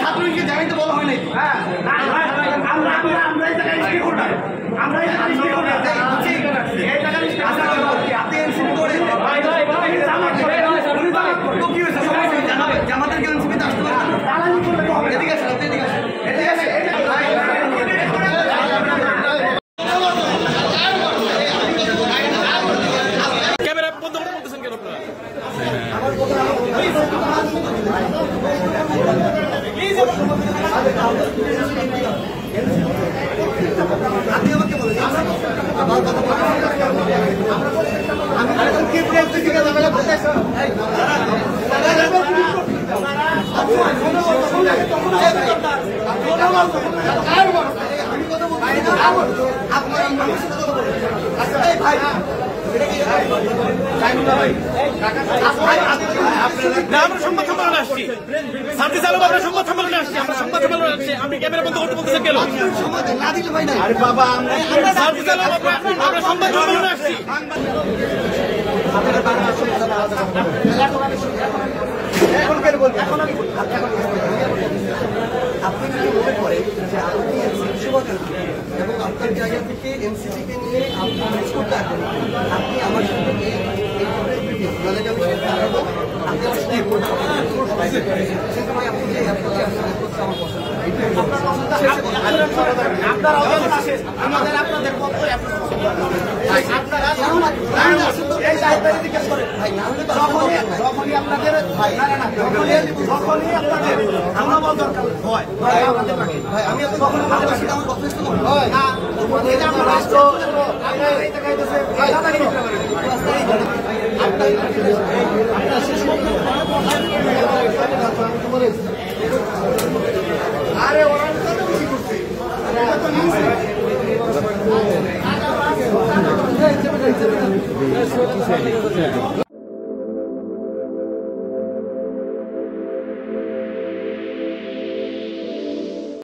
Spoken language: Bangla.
ছাত্রলীগকে জানাইতে বলা হয় নাই। হ্যাঁ, আমরাই জামাতের কেন সুবিধা আসতে পারে এদিকে আসেন, এদিকে আসেন, এদিকে আসেন। ক্যামেরা বন্ধ করে বলতেছেন কেন আপনারা? আপনি আমাকে বলেন আমার কথা আমরা সংবাদ সম্মেলনে আসছি, শান্তি চালক আমরা সংবাদ সম্মেলনে আসছি, আমরা সংবাদ সম্মেলনে আসছি। আপনি ক্যামেরা বন্ধ করতে বলতেছেন কেন? শান্তি চালক আমরা সংবাদ সম্মেলনে আসছি। এখন কেন বলবেন? এখন আমি আপনি কি মনে করেন যে আপনি এবং আপনার জায়গা থেকে এনসিপিকে নিয়ে আপনি মিস করতে আসবেন, আপনি আমার সঙ্গে আরে ওরা